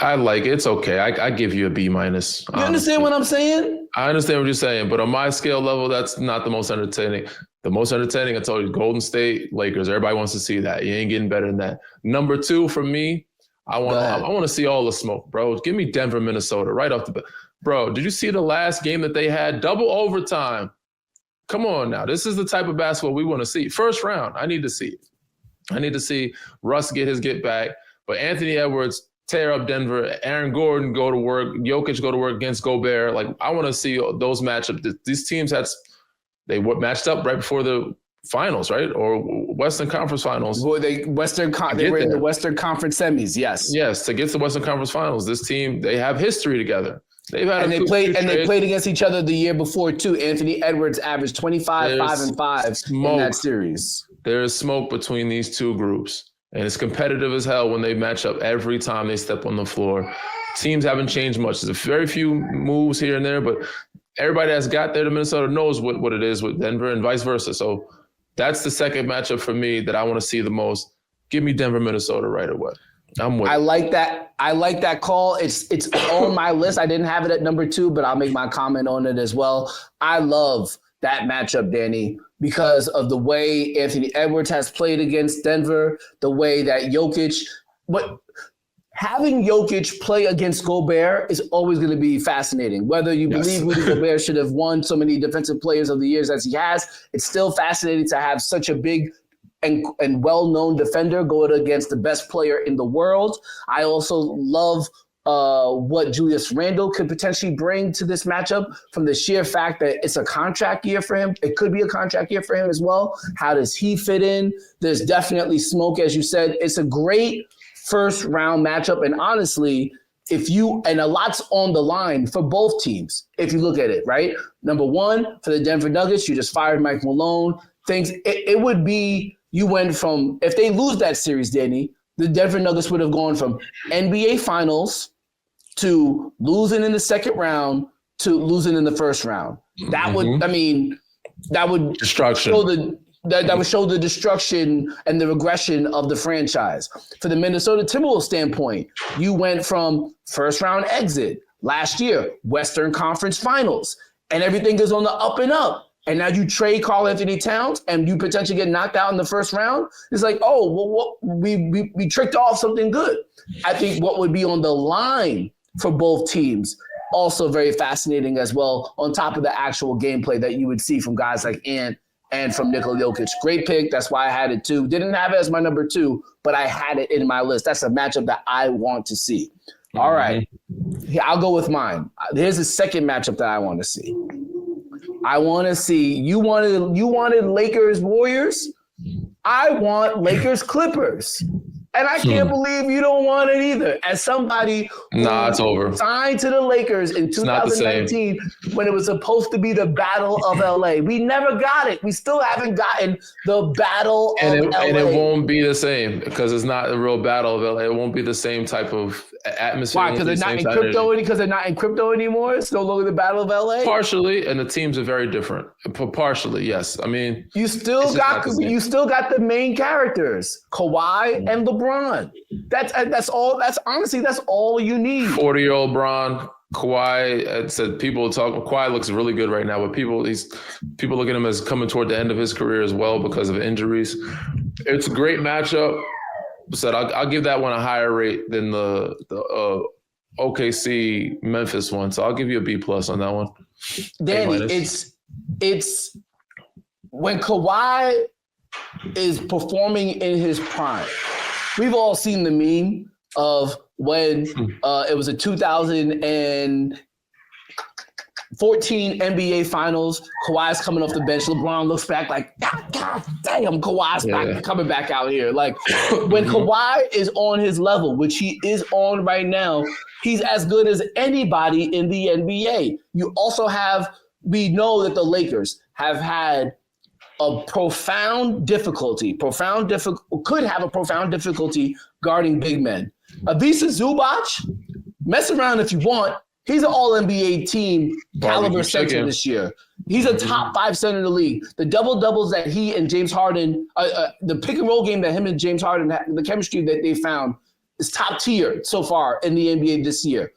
I like it. It's okay. I give you a B-. You understand what I'm saying? I understand what you're saying, but on my scale level, that's not the most entertaining. The most entertaining, I told you, Golden State, Lakers. Everybody wants to see that. You ain't getting better than that. Number 2 for me, I want to see all the smoke, bro. Give me Denver, Minnesota, right off the bat. Bro, did you see the last game that they had? Double overtime. Come on now. This is the type of basketball we want to see. First round, I need to see it. I need to see Russ get his get back. But Anthony Edwards tear up Denver. Aaron Gordon go to work. Jokic go to work against Gobert. Like, I want to see those matchups. These teams they matched up right before the finals, right? Or Western Conference Finals. Well, they were in the Western Conference semis, yes. Yes, to get to the Western Conference Finals. This team, they have history together. They played against each other the year before too. Anthony Edwards averaged 25, 5, and 5 in that series. There is smoke between these two groups, and it's competitive as hell when they match up every time they step on the floor. Teams haven't changed much. There's very few moves here and there, but everybody that's got there to Minnesota knows what it is with Denver and vice versa. So that's the second matchup for me that I want to see the most. Give me Denver, Minnesota right away. I'm with it. I like that call. It's on my list. I didn't have it at number 2, but I'll make my comment on it as well. I love that matchup, Danny, because of the way Anthony Edwards has played against Denver, the way that having Jokic play against Gobert is always going to be fascinating. Whether you believe Rudy Gobert should have won so many defensive players of the years as he has, it's still fascinating to have such a big and well-known defender going against the best player in the world. I also love what Julius Randle could potentially bring to this matchup from the sheer fact that it's a contract year for him. It could be a contract year for him as well. How does he fit in? There's definitely smoke, as you said. It's a great first-round matchup, and honestly, and a lot's on the line for both teams, if you look at it, right? Number 1, for the Denver Nuggets, you just fired Mike Malone. It would be, you went from, if they lose that series, Danny, the Denver Nuggets would have gone from NBA Finals to losing in the second round to losing in the first round. That would, that would destruction. That would show the destruction and the regression of the franchise. For the Minnesota Timberwolves standpoint, you went from first round exit last year, Western Conference Finals, and everything is on the up and up. And now you trade Karl Anthony Towns and you potentially get knocked out in the first round. It's like, we tricked off something good. I think what would be on the line for both teams also very fascinating as well, on top of the actual gameplay that you would see from guys like Ant and from Nikola Jokic. Great pick. That's why I had it too. Didn't have it as my number 2, but I had it in my list. That's a matchup that I want to see. All right. I'll go with mine. Here's the second matchup that I want to see. I want to see, you wanted Lakers Warriors. I want Lakers Clippers. And I can't believe you don't want it either. As somebody who it's over. Signed to the Lakers in 2019 when it was supposed to be the Battle of LA. We never got it. We still haven't gotten the Battle of LA. And it won't be the same because it's not a real Battle of LA. It won't be the same type of atmosphere. Why? Because they're not in crypto Because they're not in crypto anymore? It's no longer the Battle of LA? Partially, and the teams are very different. Partially, yes. I mean, you still got the main characters, Kawhi and LeBron. That's all. That's all you need. 40-year-old Bron, Kawhi. Said people talk. Kawhi looks really good right now, but people look at him as coming toward the end of his career as well because of injuries. It's a great matchup. Said I'll give that one a higher rate than the OKC Memphis one. So I'll give you a B+ on that one. Danny, it's when Kawhi is performing in his prime. We've all seen the meme of when it was a 2014 NBA Finals. Kawhi's coming off the bench. LeBron looks back like, God damn, Kawhi's coming back out here. Like, when Kawhi is on his level, which he is on right now, he's as good as anybody in the NBA. You also we know that the Lakers have had a profound difficulty guarding big men. Ivica Zubac, mess around if you want. He's an all-NBA team caliber center this year. He's a top 5 center in the league. The double-doubles that he and James Harden, the pick-and-roll game that him and James Harden had, the chemistry that they found is top tier so far in the NBA this year.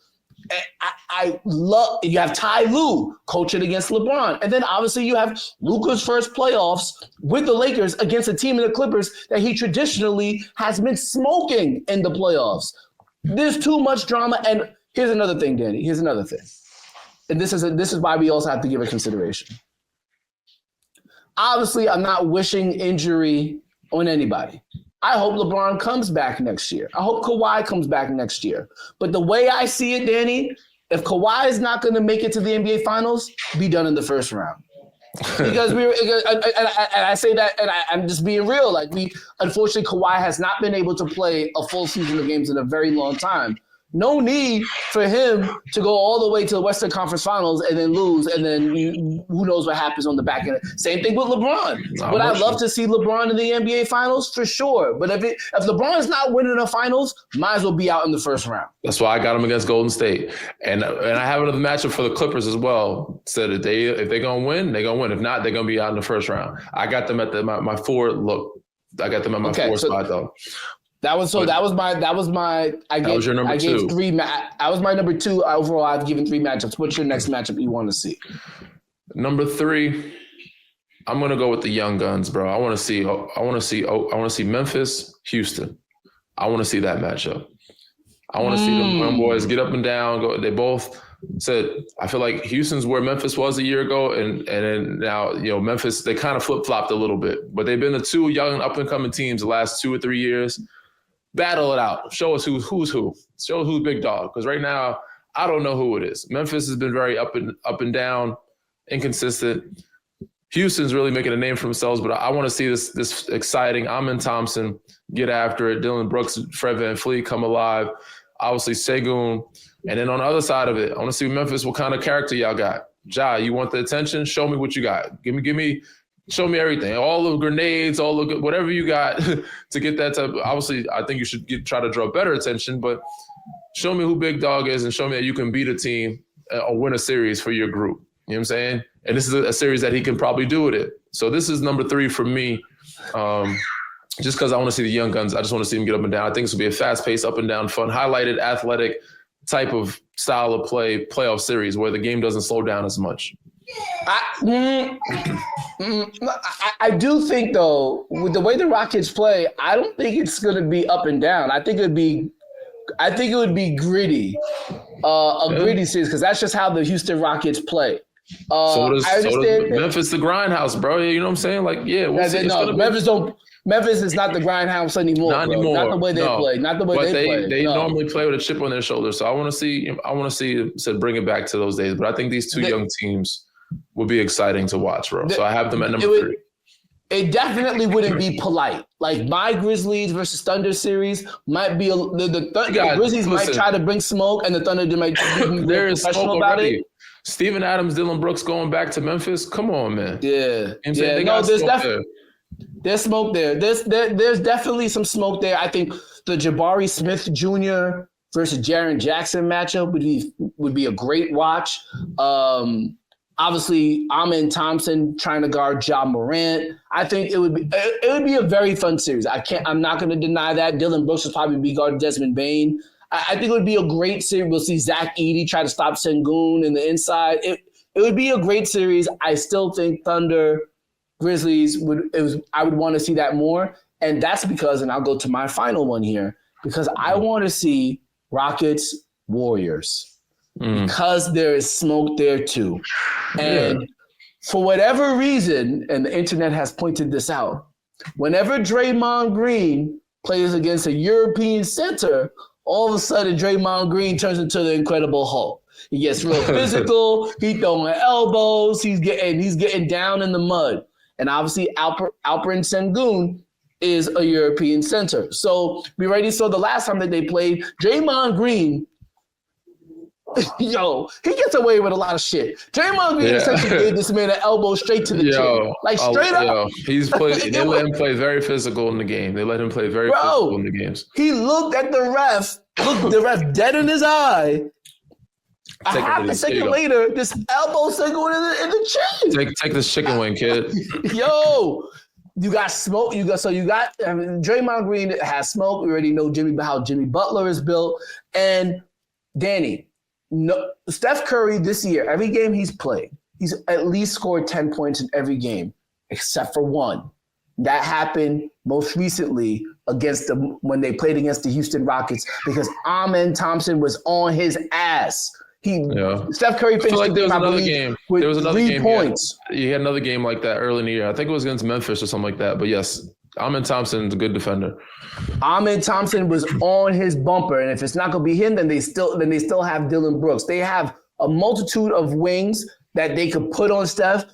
I love you have Ty Lue coaching against LeBron. And then obviously you have Luka's first playoffs with the Lakers against a team in the Clippers that he traditionally has been smoking in the playoffs. There's too much drama. And here's another thing, Danny. Here's another thing. And this is why we also have to give it consideration. Obviously, I'm not wishing injury on anybody. I hope LeBron comes back next year. I hope Kawhi comes back next year. But the way I see it, Danny, if Kawhi is not going to make it to the NBA Finals, be done in the first round. Because I say that, and I'm just being real. Like unfortunately, Kawhi has not been able to play a full season of games in a very long time. No need for him to go all the way to the Western Conference Finals and then lose, and then who knows what happens on the back end. Same thing with LeBron. Would I love to see LeBron in the NBA Finals? For sure. But if LeBron is not winning the Finals, might as well be out in the first round. That's why I got him against Golden State. And I have another matchup for the Clippers as well. Said if they're going to win, they're going to win. If not, they're going to be out in the first round. I got them at my four. Look, I got them at my four spot, though. That was your number two. I was my number two. Overall, I've given 3 matchups. What's your next matchup you want to see? Number 3, I'm gonna go with the young guns, bro. I want to see Memphis, Houston. I want to see that matchup. I want to see them young boys get up and down. Go. They both said, I feel like Houston's where Memphis was a year ago, and then now Memphis, they kind of flip flopped a little bit, but they've been the 2 young up and coming teams the last 2 or 3 years. Battle it out. Show us who's who. Show us who's big dog. Because right now, I don't know who it is. Memphis has been very up and down, inconsistent. Houston's really making a name for themselves, but I want to see this exciting Amen Thompson get after it. Dylan Brooks, Fred VanVleet come alive. Obviously, Sengun. And then on the other side of it, I want to see Memphis, what kind of character y'all got. Ja, you want the attention? Show me what you got. Show me everything, all the grenades, all the whatever you got to get that type. Obviously, I think you should try to draw better attention, but show me who big dog is and show me that you can beat a team or win a series for your group. You know what I'm saying? And this is a series that he can probably do with it. So this is number 3 for me, just because I want to see the young guns. I just want to see them get up and down. I think this will be a fast-paced, up and down, fun, highlighted, athletic type of style of play, playoff series where the game doesn't slow down as much. I do think, though, with the way the Rockets play, I don't think it's going to be up and down. I think it would be gritty, gritty series, because that's just how the Houston Rockets play. So does Memphis, the grindhouse, bro. You know what I'm saying? Like, yeah, Memphis is not the grindhouse anymore. Not anymore. Not the way they play. Not the way they play. They normally play with a chip on their shoulder. So I want to see bring it back to those days. But I think these 2 young teams will be exciting to watch, bro. So I have them at number 3. It definitely wouldn't be polite. Like my Grizzlies versus Thunder series might be the Grizzlies might try to bring smoke, and the Thunder might be there is professional about it. Steven Adams, Dylan Brooks going back to Memphis. Come on, man. Yeah. There's smoke there. There's definitely some smoke there. I think the Jabari Smith Jr. versus Jaren Jackson matchup would be a great watch. Obviously, Amen Thompson trying to guard Ja Morant. I think it would be a very fun series. I'm not going to deny that. Dylan Brooks will probably be guarding Desmond Bane. I think it would be a great series. We'll see Zach Edey try to stop Sengun in the inside. It would be a great series. I still think Thunder, Grizzlies I would want to see that more. And that's because, and I'll go to my final one here, because I want to see Rockets, Warriors. Because there is smoke there too. And for whatever reason, and the internet has pointed this out, whenever Draymond Green plays against a European center, all of a sudden Draymond Green turns into the Incredible Hulk. He gets real physical, he's throwing elbows, he's getting down in the mud. And obviously Alperen Sengun is a European center. So we already saw the last time that they played, Draymond Green, he gets away with a lot of shit. Draymond Green essentially gave this man an elbow straight to the chin. Like, straight up. They let him play very physical in the game. They let him play very physical in the games. He looked at the ref dead in his eye. A half a second later, this elbow single in the chin. Take this chicken wing, kid. You got smoke. Draymond Green has smoke. We already know how Jimmy Butler is built. And Danny, Steph Curry this year, every game he's played, he's at least scored 10 points in every game, except for one. That happened most recently when they played against the Houston Rockets because Amen Thompson was on his ass. Steph Curry finished like there was another game. With there was another 3 game. points. He had another game like that early in the year. I think it was against Memphis or something like that. But yes, Amen Thompson's a good defender. Amen Thompson was on his bumper, and if it's not going to be him, then they still have Dylan Brooks. They have a multitude of wings that they could put on Steph.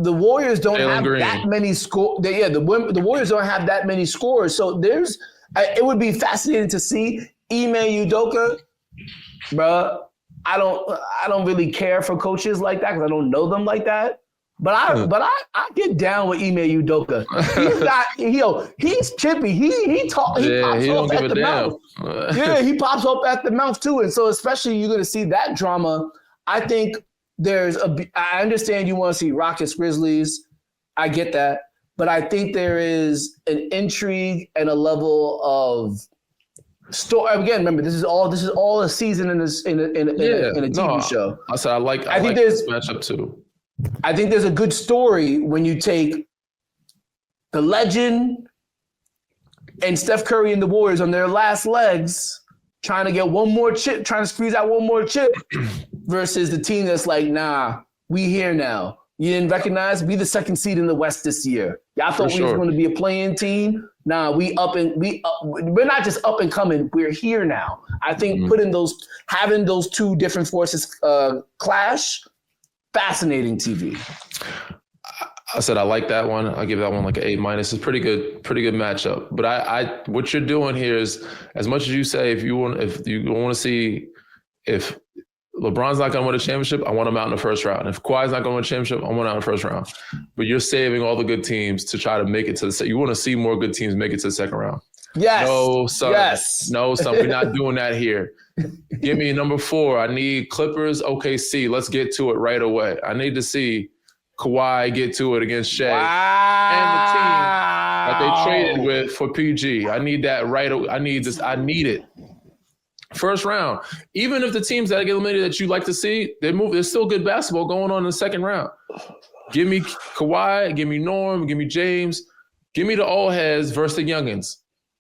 The Warriors don't have that many scores. The Warriors don't have that many scores. So it would be fascinating to see Ime Udoka, bro. I don't really care for coaches like that because I don't know them like that. But I get down with Ime Udoka. He's chippy. He pops off at the mouth. Yeah, he pops up at the mouth too. And so especially you're going to see that drama. I think I understand you want to see Rockets, Grizzlies. I get that. But I think there is an intrigue and a level of story. Again, remember, this is all a season in a TV show. I said I think this matchup too. I think there's a good story when you take the legend and Steph Curry and the Warriors on their last legs, trying to get one more chip, trying to squeeze out one more chip, versus the team that's like, nah, we here now. You didn't recognize? We the second seed in the West this year. Y'all thought we was going to be a play-in team. Nah, we're not just up and coming. We're here now. I think having those two different forces clash, fascinating TV. I said I like that one. I give that one like an A-. It's pretty good matchup. But what you're doing here is, as much as you say, if you want to see if LeBron's not going to win a championship, I want him out in the first round. If Kawhi's not going to win a championship, I want him out in the first round. But you're saving all the good teams to try to make it to the second. You want to see more good teams make it to the second round. Yes. No, son. Yes. No, son. We're not doing that here. Give me number 4. I need Clippers, OKC. Let's get to it right away. I need to see Kawhi get to it against Shea and the team that they traded with for PG. I need that right away. I need it. First round. Even if the teams that get eliminated that you like to see, there's still good basketball going on in the second round. Give me Kawhi, give me Norm, give me James, give me the old heads versus the youngins.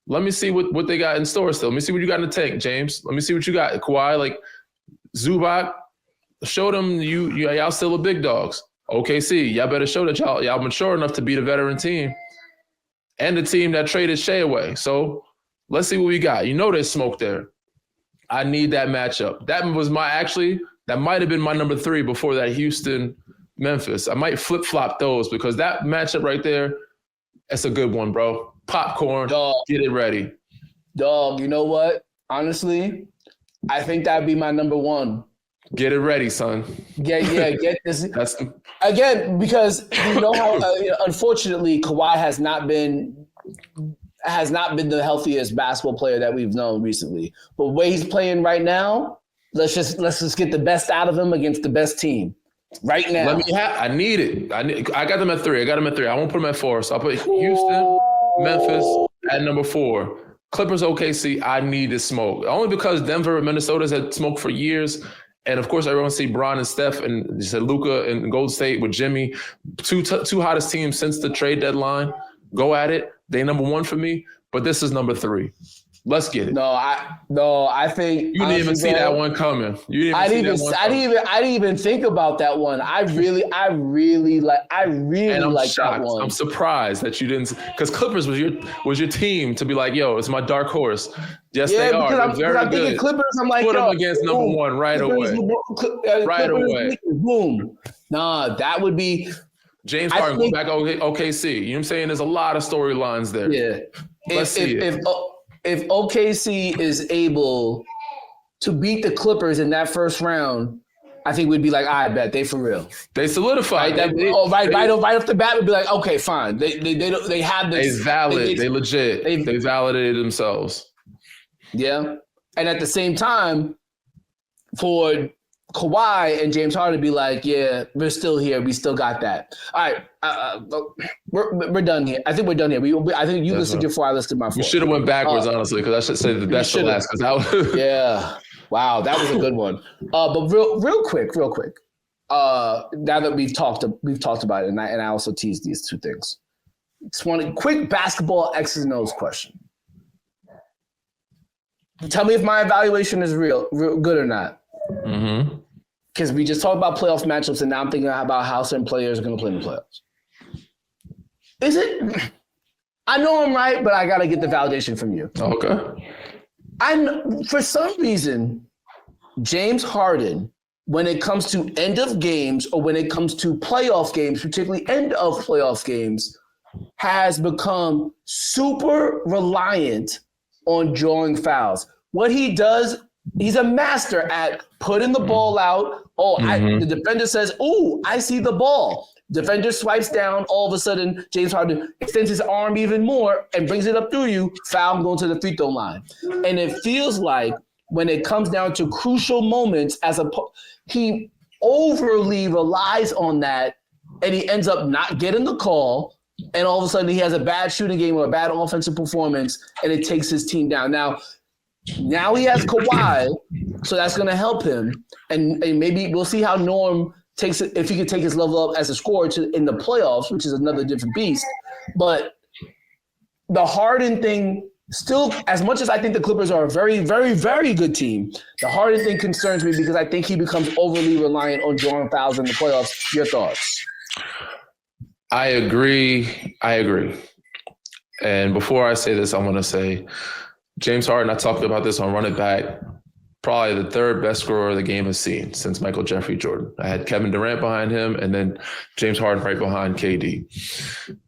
Let me see what they got in store still. Let me see what you got in the tank, James. Let me see what you got. Kawhi, like Zubac, show them y'all still the big dogs. OKC, y'all better show that y'all mature enough to beat a veteran team and the team that traded Shea away. So let's see what we got. You know there's smoke there. I need that matchup. That might have been my number 3 before that Houston-Memphis. I might flip-flop those because that matchup right there, that's a good one, bro. Popcorn, dog. Get it ready. Dog, you know what? Honestly, I think that'd be my number 1. Get it ready, son. Get this. Again, because you know how, unfortunately, Kawhi has not been the healthiest basketball player that we've known recently. But the way he's playing right now, let's just get the best out of him against the best team right now. I need it. I got them at 3. I won't put them at 4. So I'll put Houston, Memphis at number 4. Clippers, OKC, I need to smoke. Only because Denver and Minnesota's had smoked for years. And, of course, everyone see Bron and Steph and you said Luka and Golden State with Jimmy. Two hottest teams since the trade deadline. Go at it. They number 1 for me, but this is number 3. Let's get it. I think you didn't even see that one coming. I didn't even think about that one. I really like that one. I'm surprised that you didn't, because Clippers was your team to be like, yo, it's my dark horse. Yes, they are. They're very good. Thinking Clippers, I'm like, put them against number 1 right away. Right away. Boom. Nah, that would be. James Harden, go back OKC. You know what I'm saying? There's a lot of storylines there. Yeah. If OKC is able to beat the Clippers in that first round, I think we'd be like, I bet they for real. They solidified. Right off the bat, we'd be like, okay, fine. They have this. They valid. They legit. They validated themselves. Yeah. And at the same time, for Kawhi and James Harden be like, yeah, we're still here. We still got that. All right, we're done here. I think we're done here. I think you listed your four. I listed my four. You should have went backwards, honestly, because I should say the best to last. Yeah. Wow, that was a good one. But real quick. Now that we've talked about it, and I also teased these two things. Just want a quick basketball X's and O's question. Tell me if my evaluation is real good or not. Mm-hmm. Because we just talked about playoff matchups, and now I'm thinking about how certain players are going to play in the playoffs. Is it? I know I'm right, but I got to get the validation from you. Okay. For some reason, James Harden, when it comes to end of games or when it comes to playoff games, particularly end of playoff games, has become super reliant on drawing fouls. What he does, he's a master at putting the ball out. The defender says, "Ooh, I see the ball." Defender swipes down. All of a sudden, James Harden extends his arm even more and brings it up through you. Foul going to the free throw line. And it feels like when it comes down to crucial moments, he overly relies on that, and he ends up not getting the call. And all of a sudden, he has a bad shooting game or a bad offensive performance, and it takes his team down. Now he has Kawhi, so that's going to help him. And maybe we'll see how Norm takes it, if he can take his level up as a scorer in the playoffs, which is another different beast. But the Harden thing, still, as much as I think the Clippers are a very, very, very good team, the Harden thing concerns me because I think he becomes overly reliant on drawing fouls in the playoffs. Your thoughts? I agree. And before I say this, I'm going to say James Harden, I talked about this on Run It Back, probably the third best scorer the game has seen since Michael Jeffrey Jordan. I had Kevin Durant behind him and then James Harden right behind KD.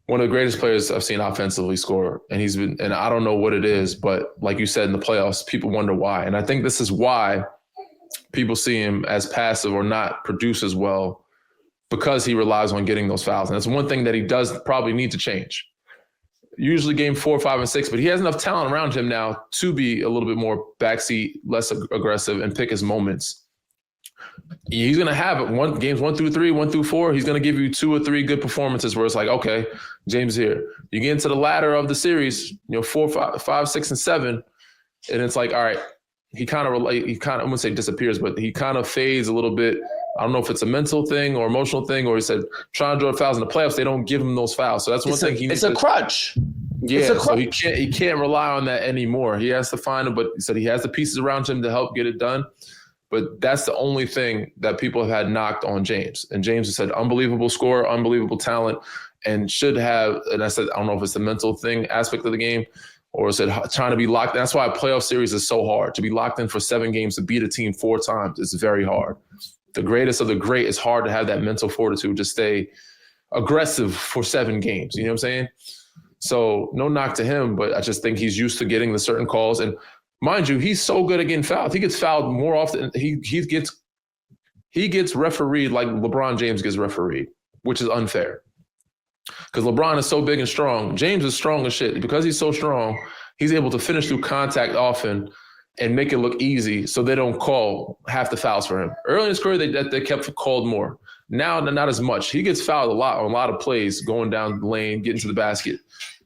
One of the greatest players I've seen offensively score. And I don't know what it is, but like you said in the playoffs, people wonder why. And I think this is why people see him as passive or not produce as well, because he relies on getting those fouls. And that's one thing that he does probably need to change. Usually game 4, 5, and 6, but he has enough talent around him now to be a little bit more backseat, less aggressive, and pick his moments. He's going to have games 1 through 3, 1 through 4. He's going to give you 2 or 3 good performances where it's like, okay, James here. You get into the ladder of the series, 4, 5, 6, and 7, and it's like, all right, he kind of, I wouldn't say disappears, but he kind of fades a little bit. I don't know if it's a mental thing or emotional thing, or he said trying to draw fouls in the playoffs, they don't give him those fouls. So that's one thing he needs. It's a crutch. Yeah, so he can't rely on that anymore. He has to find them, but he said he has the pieces around him to help get it done. But that's the only thing that people have had knocked on James. And James has said unbelievable scorer, unbelievable talent, and should have. And I said I don't know if it's the mental thing aspect of the game, or is it trying to be locked? That's why a playoff series is so hard. To be locked in for 7 games to beat a team 4 times is very hard. The greatest of the great, it's hard to have that mental fortitude to stay aggressive for 7 games. You know what I'm saying? So no knock to him, but I just think he's used to getting the certain calls. And mind you, he's so good at getting fouled. He gets fouled more often. He gets refereed like LeBron James gets refereed, which is unfair. Because LeBron is so big and strong. James is strong as shit. Because he's so strong, he's able to finish through contact often and make it look easy so they don't call half the fouls for him. Early in his career, they kept called more. Now, not as much. He gets fouled a lot on a lot of plays, going down the lane, getting to the basket,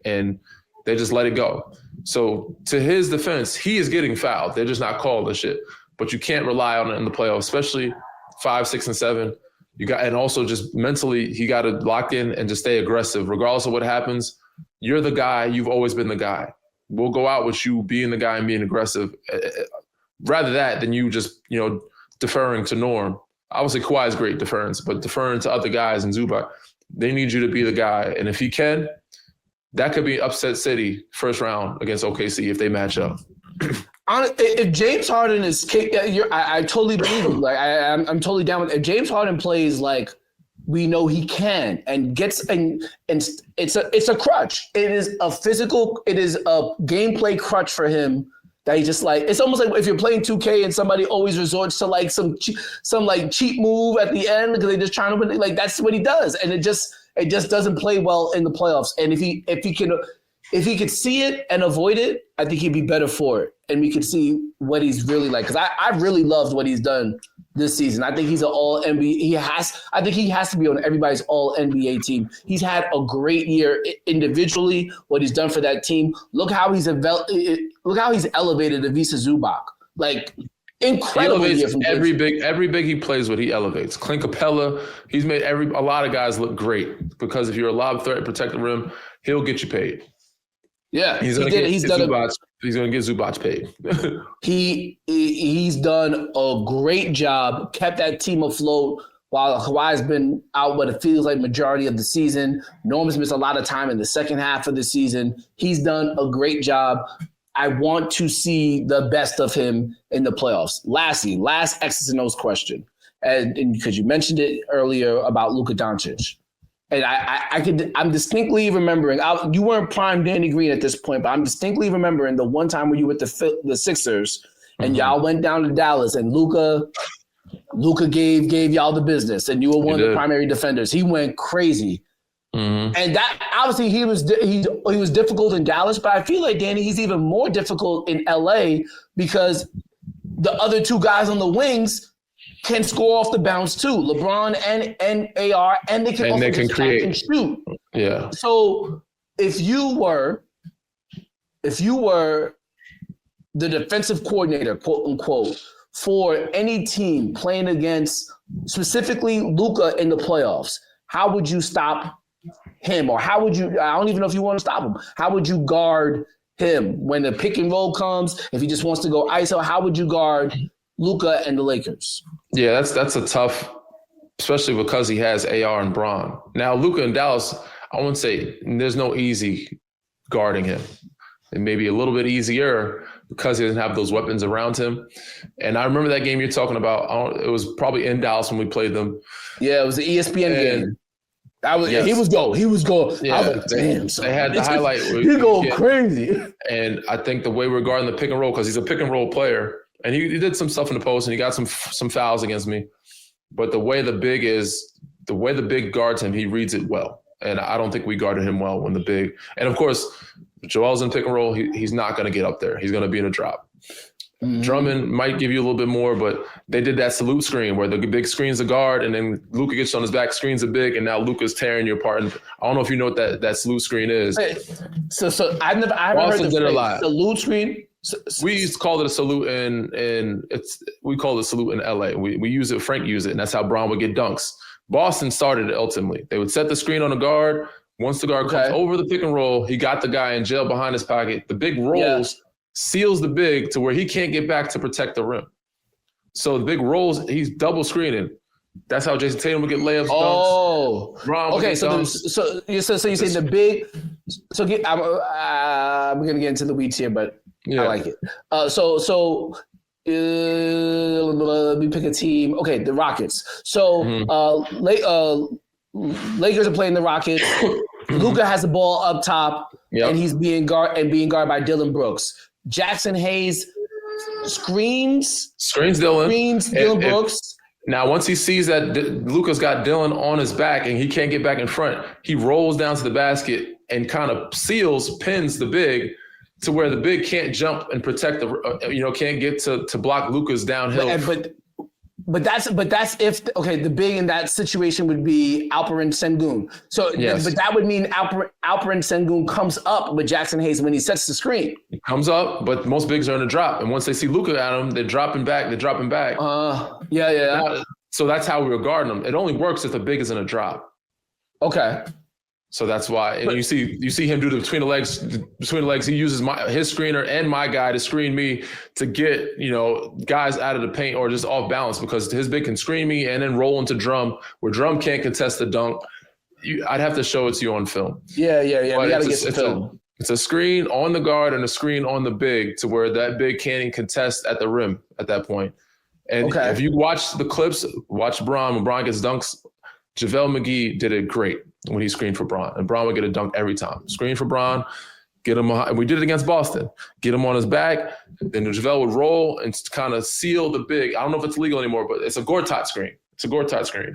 and they just let it go. So to his defense, he is getting fouled. They're just not called this shit. But you can't rely on it in the playoffs, especially 5, 6, and 7. And also just mentally, he got to lock in and just stay aggressive. Regardless of what happens, you're the guy. You've always been the guy. We'll go out with you being the guy and being aggressive. Rather that than you just, deferring to Norm. Obviously, Kawhi is great deference, but deferring to other guys and Zubac, they need you to be the guy. And if he can, that could be upset city first round against OKC if they match up. If James Harden is, I totally believe him. Like I'm totally down with it. If James Harden plays like we know he can and gets and it's a crutch. It is a gameplay crutch for him that he just like. It's almost like if you're playing 2K and somebody always resorts to like some cheat move at the end because they're just trying to win. Like that's what he does, and it just doesn't play well in the playoffs. And if he could see it and avoid it, I think he'd be better for it. And we could see what he's really like. Because I really loved what he's done this season. I think he's an all NBA. I think he has to be on everybody's all NBA team. He's had a great year individually. What he's done for that team. Look how he's elevated Ivica Zubac. Like incredible year from every big he plays with. He elevates. Clint Capella. He's made a lot of guys look great because if you're a lob threat and protect the rim, he'll get you paid. Yeah, he's going to get Zubac paid. He's done a great job, kept that team afloat while Kawhi's been out what it feels like majority of the season. Norm's missed a lot of time in the second half of the season. He's done a great job. I want to see the best of him in the playoffs. Lastly, last X's and O's question, and because you mentioned it earlier about Luka Doncic. And I'm distinctly remembering. You weren't prime Danny Green at this point, but I'm distinctly remembering the one time when you were with the Sixers, and y'all went down to Dallas, and Luka gave y'all the business, and you were one of the primary defenders. He went crazy, and that obviously he was difficult in Dallas, but I feel like Danny, he's even more difficult in LA because the other two guys on the wings can score off the bounce too. LeBron and AR, and they can also create and shoot. Yeah. So if you were the defensive coordinator, quote unquote, for any team playing against specifically Luka in the playoffs, how would you stop him? Or how would you, I don't even know if you want to stop him. How would you guard him when the pick and roll comes? If he just wants to go ISO, how would you guard Luka and the Lakers? Yeah, that's a tough, especially because he has AR and Bron. Now, Luka in Dallas, I wouldn't say there's no easy guarding him. It may be a little bit easier because he doesn't have those weapons around him. And I remember that game you're talking about. It was probably in Dallas when we played them. Yeah, it was the ESPN game. He was going. Yeah, I was like, damn. They had the highlight. He's going crazy. And I think the way we're guarding the pick and roll, because he's a pick and roll player, and he did some stuff in the post, and he got some fouls against me. But the way the big guards him, he reads it well. And I don't think we guarded him well when the big. And, of course, Joel's in pick and roll. He's not going to get up there. He's going to be in a drop. Mm-hmm. Drummond might give you a little bit more, but they did that salute screen where the big screen's a guard, and then Luka gets on his back, screens a big, and now Luka's tearing you apart. And I don't know if you know what that salute screen is. So I haven't heard the phrase salute screen. We used to call it a salute we call it a salute in LA. We use it, Frank used it, and that's how Bron would get dunks. Boston started it ultimately. They would set the screen on the guard. Once the guard comes over the pick and roll, he got the guy in jail behind his pocket. The big rolls, seals the big to where he can't get back to protect the rim. So the big rolls, he's double screening. That's how Jason Tatum would get layups. Oh, okay. So you're saying the big. So I'm gonna get into the weeds here, but I like it. Let me pick a team. Okay, the Rockets. So Lakers are playing the Rockets. Luka has the ball up top, and he's being guarded by Dillon Brooks. Jackson Hayes screens Dillon Brooks. Now, once he sees that Luka's got Dillon on his back and he can't get back in front, he rolls down to the basket and kind of pins the big to where the big can't jump and protect can't get to block Luka's downhill. But that's if the big in that situation would be Alperen Sengun. So but that would mean Alperen Sengun comes up with Jackson Hayes when he sets the screen. He comes up, but most bigs are in a drop, and once they see Luka at him, they're dropping back. So that's how we were guarding them. It only works if the big is in a drop. Okay. So that's why, and you see him do the between the legs. He uses his screener and my guy to screen me to get guys out of the paint or just off balance because his big can screen me and then roll into Drum where Drum can't contest the dunk. I'd have to show it to you on film. Yeah. We got to get the film. It's a screen on the guard and a screen on the big to where that big can't even contest at the rim at that point. And if you watch the clips, watch Bron when Bron gets dunks. JaVale McGee did it great when he screened for Bron, and Bron would get a dunk every time. Screen for Bron, get him. We did it against Boston. Get him on his back, then JaVale would roll and kind of seal the big. I don't know if it's legal anymore, but it's a Gortat screen.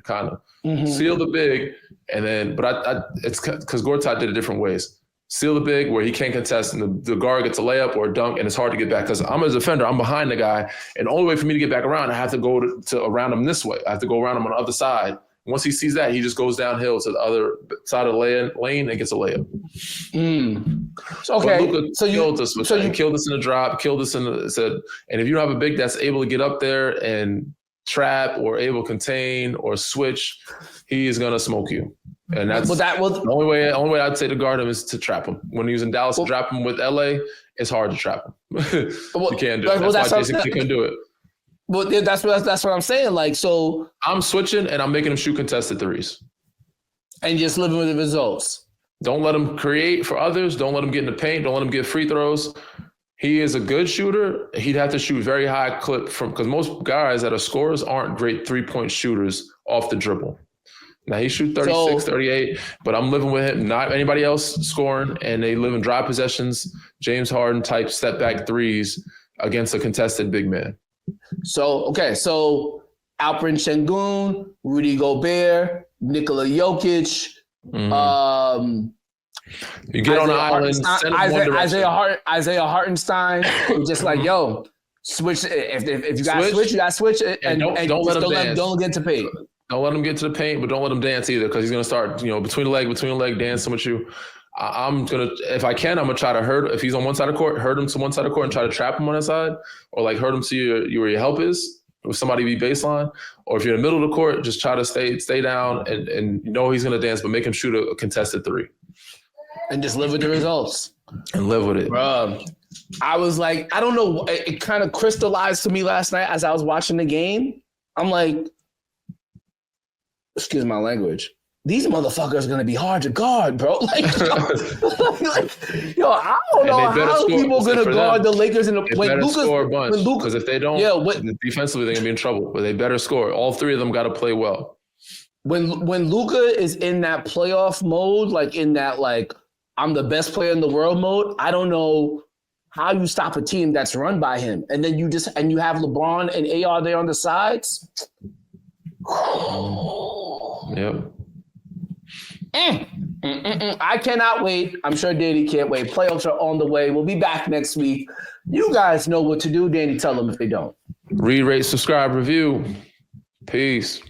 Kind of seal the big, and then. But it's because Gortat did it different ways. Steal the big where he can't contest, and the guard gets a layup or a dunk, and it's hard to get back. Because I'm a defender, I'm behind the guy, and the only way for me to get back around, I have to go to around him this way. I have to go around him on the other side. Once he sees that, he just goes downhill to the other side of the lane and gets a layup. Okay, Luka killed us with that. He killed us in the drop, killed us in the and if you don't have a big that's able to get up there and trap or able to contain or switch, he is gonna smoke you. And that's the only way I'd say to guard him is to trap him. When he was in Dallas to trap him with LA, it's hard to trap him. You can't do it. That's why Jason Kidd couldn't do it. Well, that's what I'm saying. Like, so I'm switching and I'm making him shoot contested threes. And just living with the results. Don't let him create for others. Don't let him get in the paint. Don't let him get free throws. He is a good shooter. He'd have to shoot very high clip because most guys that are scorers aren't great 3-point shooters off the dribble. Now he shoots 36, 38, but I'm living with him, not anybody else scoring, and they live in dry possessions, James Harden type step back threes against a contested big man. So Alperen Şengün, Rudy Gobert, Nikola Jokic, you get on the island, send Isaiah Hartenstein, just like, yo, switch. If you got to switch, you got to switch it, and don't get to paint. Don't let him get to the paint, but don't let him dance either, because he's gonna start, between the leg, dancing with you. I'm gonna, if I can, I'm gonna try to hurt. If he's on one side of court, hurt him to one side of court and try to trap him on that side, or like hurt him to where your help is, with somebody be baseline. Or if you're in the middle of the court, just try to stay down and he's gonna dance, but make him shoot a contested three. And just live with the results. And live with it. Bro, I was like, I don't know. It kind of crystallized to me last night as I was watching the game. I'm like, excuse my language, these motherfuckers are going to be hard to guard, bro. I don't know how people are going to guard the Lakers in the because if they don't, defensively they're going to be in trouble. But they better score. All three of them got to play well. When Luka is in that playoff mode, like in that I'm the best player in the world mode, I don't know how you stop a team that's run by him. And then you have LeBron and AR there on the sides. Yep. I cannot wait. I'm sure Danny can't wait. Playoffs are on the way. We'll be back next week. You guys know what to do. Danny, tell them if they don't. Read, rate, subscribe, review. Peace.